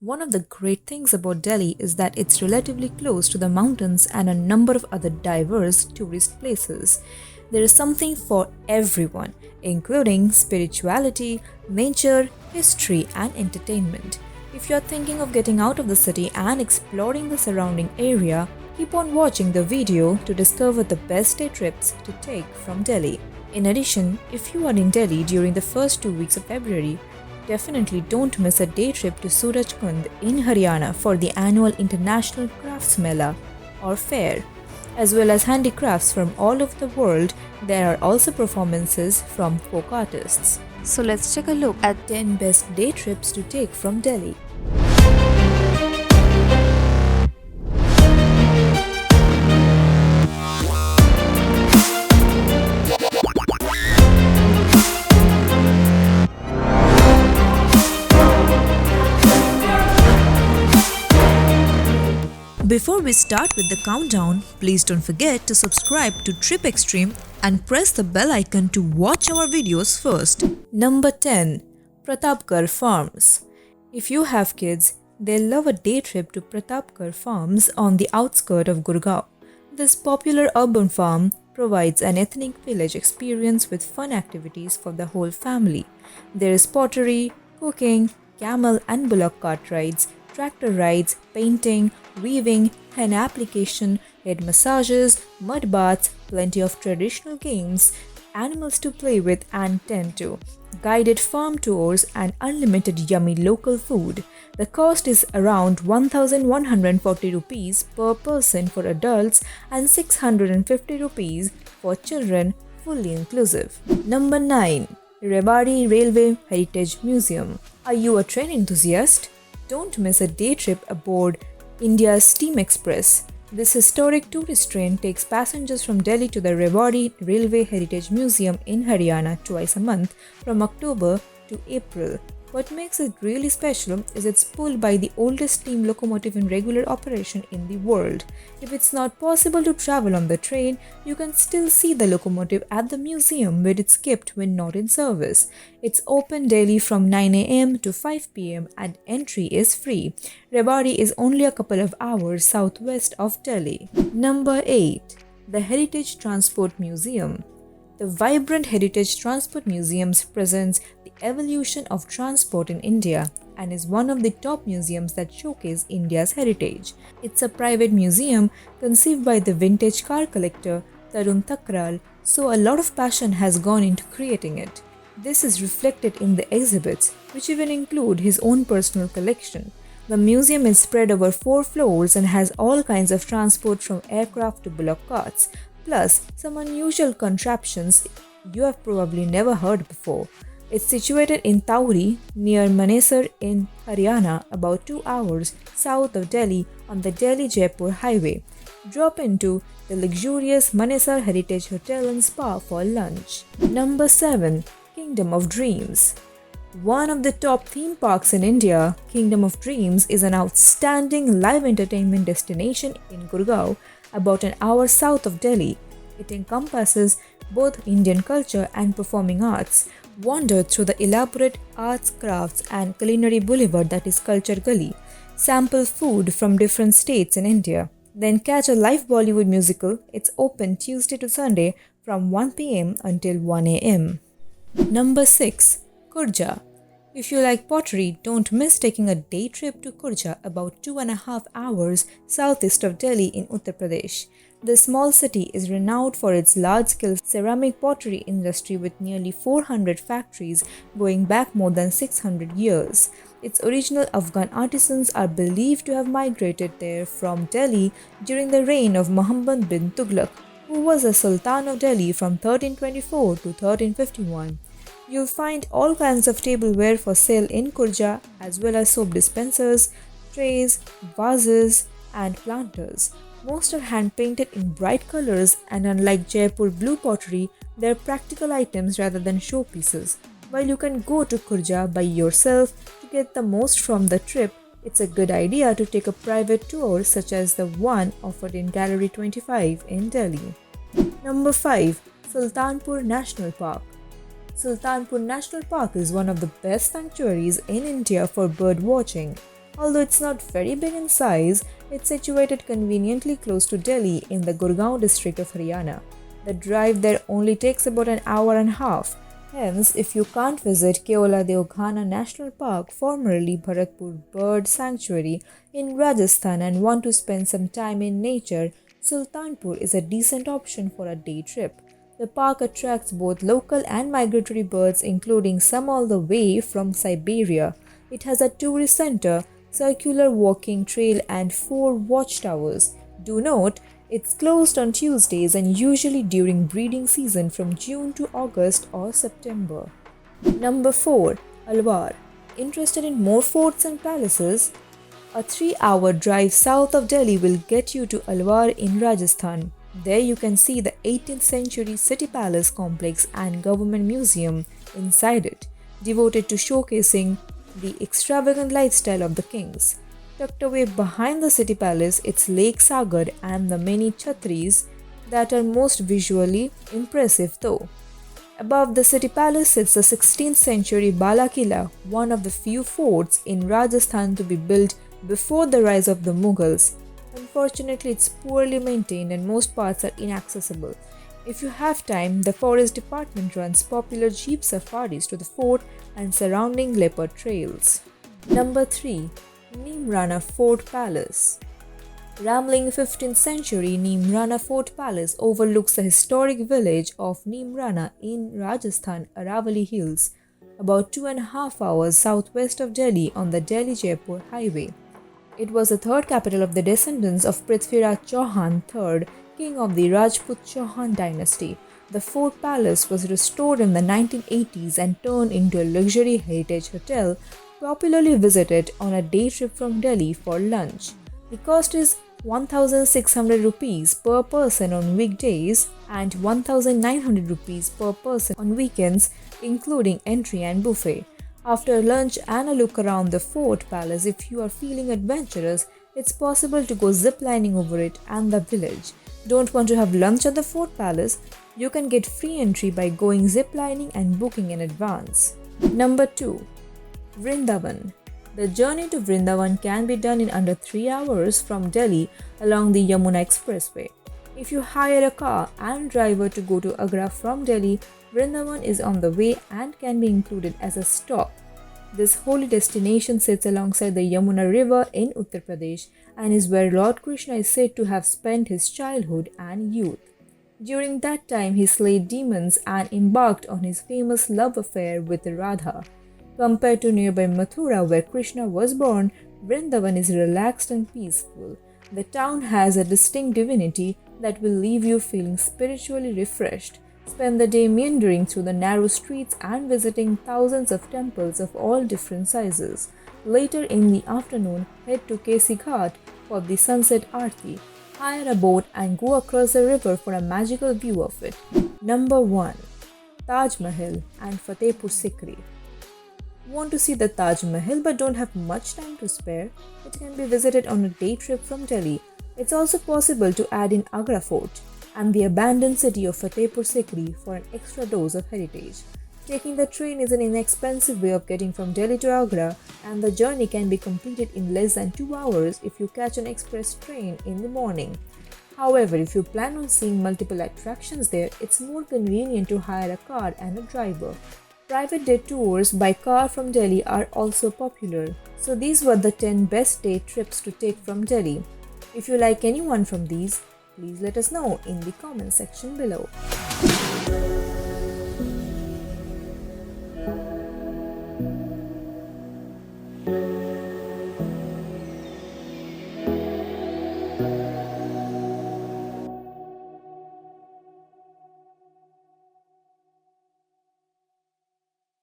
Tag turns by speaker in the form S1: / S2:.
S1: One of the great things about Delhi is that it's relatively close to the mountains and a number of other diverse tourist places. There is something for everyone, including spirituality, nature, history, and entertainment. If you're thinking of getting out of the city and exploring the surrounding area, keep on watching the video to discover the best day trips to take from Delhi. In addition, if you are in Delhi during the first 2 weeks of February, definitely don't miss a day trip to Surajkund in Haryana for the annual International Crafts Mela or Fair. As well as handicrafts from all over the world, there are also performances from folk artists. So let's take a look at 10 best day trips to take from Delhi. Before we start with the countdown, please don't forget to subscribe to Trip Xtreme and press the bell icon to watch our videos first. Number 10. PRATAPGARH Farms. If you have kids, they'll love a day trip to PRATAPGARH Farms on the outskirts of Gurgaon. This popular urban farm provides an ethnic village experience with fun activities for the whole family. There is pottery, cooking, camel and bullock cart rides, tractor rides, painting, weaving, henna application, head massages, mud baths, plenty of traditional games, animals to play with and tend to, guided farm tours and unlimited yummy local food. The cost is around 1,140 rupees per person for adults and 650 rupees for children, fully inclusive. Number 9. REWARI Railway Heritage Museum. Are you a train enthusiast? Don't miss a day trip aboard India's Steam Express. This historic tourist train takes passengers from Delhi to the REWARI Railway Heritage Museum in Haryana twice a month from October to April. What makes it really special is it's pulled by the oldest steam locomotive in regular operation in the world. If it's not possible to travel on the train, you can still see the locomotive at the museum where it's kept when not in service. It's open daily from 9 a.m. to 5 p.m. and entry is free. REWARI is only a couple of hours southwest of Delhi. Number 8. The Heritage Transport Museum. The vibrant Heritage Transport Museums presents the evolution of transport in India and is one of the top museums that showcase India's heritage. It's a private museum conceived by the vintage car collector Tarun Thakral, so a lot of passion has gone into creating it. This is reflected in the exhibits, which even include his own personal collection. The museum is spread over 4 floors and has all kinds of transport from aircraft to bullock carts, plus some unusual contraptions you have probably never heard before. It's situated in Tauri near Manesar in Haryana, about 2 hours south of Delhi on the Delhi-Jaipur highway. Drop into the luxurious Manesar Heritage Hotel and Spa for lunch. Number 7. Kingdom of Dreams. One of the top theme parks in India, Kingdom of Dreams is an outstanding live entertainment destination in Gurgaon, about an hour south of Delhi. It encompasses both Indian culture and performing arts. Wander through the elaborate arts, crafts and culinary boulevard that is Culture Gully. Sample food from different states in India. Then catch a live Bollywood musical. It's open Tuesday to Sunday from 1 p.m. until 1 a.m. Number 6. KHURJA. If you like pottery, don't miss taking a day trip to KHURJA, about 2.5 hours southeast of Delhi in Uttar Pradesh. The small city is renowned for its large-scale ceramic pottery industry with nearly 400 factories going back more than 600 years. Its original Afghan artisans are believed to have migrated there from Delhi during the reign of Muhammad bin Tughlaq, who was a Sultan of Delhi from 1324 to 1351. You'll find all kinds of tableware for sale in KHURJA, as well as soap dispensers, trays, vases, and planters. Most are hand-painted in bright colors, and unlike Jaipur blue pottery, they're practical items rather than showpieces. While you can go to KHURJA by yourself to get the most from the trip, it's a good idea to take a private tour such as the one offered in Gallery 25 in Delhi. Number 5. Sultanpur National Park. Sultanpur National Park is one of the best sanctuaries in India for bird watching. Although it's not very big in size, it's situated conveniently close to Delhi in the Gurgaon district of Haryana. The drive there only takes about an hour and a half. Hence, if you can't visit Keoladeo National Park, formerly Bharatpur Bird Sanctuary in Rajasthan, and want to spend some time in nature, Sultanpur is a decent option for a day trip. The park attracts both local and migratory birds, including some all the way from Siberia. It has a tourist center, circular walking trail, and 4 watchtowers. Do note, it's closed on Tuesdays and usually during breeding season from June to August or September. Number 4. ALWAR. Interested in more forts and palaces? A 3-hour drive south of Delhi will get you to ALWAR in Rajasthan. There you can see the 18th century city palace complex and government museum inside it, devoted to showcasing the extravagant lifestyle of the kings. Tucked away behind the city palace, it's Lake Sagar and the many chhatris that are most visually impressive though. Above the city palace sits the 16th century Bala Killa, one of the few forts in Rajasthan to be built before the rise of the Mughals. Unfortunately, it's poorly maintained and most parts are inaccessible. If you have time, the forest department runs popular jeep safaris to the fort and surrounding leopard trails. Number 3. Neemrana Fort Palace. Rambling 15th century Neemrana Fort Palace overlooks the historic village of Neemrana in Rajasthan Aravalli Hills, about 2.5 hours southwest of Delhi on the Delhi-Jaipur highway. It was the third capital of the descendants of Prithviraj Chauhan III, king of the Rajput Chauhan dynasty. The fort palace was restored in the 1980s and turned into a luxury heritage hotel, popularly visited on a day trip from Delhi for lunch. The cost is 1,600 rupees per person on weekdays and 1,900 rupees per person on weekends, including entry and buffet. After lunch and a look around the fort palace, if you are feeling adventurous, it's possible to go ziplining over it and the village. Don't want to have lunch at the fort palace? You can get free entry by going ziplining and booking in advance. Number 2. Vrindavan. The journey to Vrindavan can be done in under 3 hours from Delhi along the Yamuna Expressway. If you hire a car and driver to go to Agra from Delhi, Vrindavan is on the way and can be included as a stop. This holy destination sits alongside the Yamuna River in Uttar Pradesh and is where Lord Krishna is said to have spent his childhood and youth. During that time, he slayed demons and embarked on his famous love affair with Radha. Compared to nearby Mathura, where Krishna was born, Vrindavan is relaxed and peaceful. The town has a distinct divinity that will leave you feeling spiritually refreshed. Spend the day meandering through the narrow streets and visiting thousands of temples of all different sizes. Later in the afternoon, head to Kesi Ghat for the sunset aarti. Hire a boat and go across the river for a magical view of it. Number 1. Taj Mahal and FATEHPUR SIKRI. Want to see the Taj Mahal but don't have much time to spare? It can be visited on a day trip from Delhi. It's also possible to add in Agra Fort and the abandoned city of FATEHPUR SIKRI for an extra dose of heritage. Taking the train is an inexpensive way of getting from Delhi to Agra, and the journey can be completed in less than 2 hours if you catch an express train in the morning. However, if you plan on seeing multiple attractions there, it's more convenient to hire a car and a driver. Private day tours by car from Delhi are also popular. So these were the 10 best day trips to take from Delhi. If you like any one from these, please let us know in the comment section below.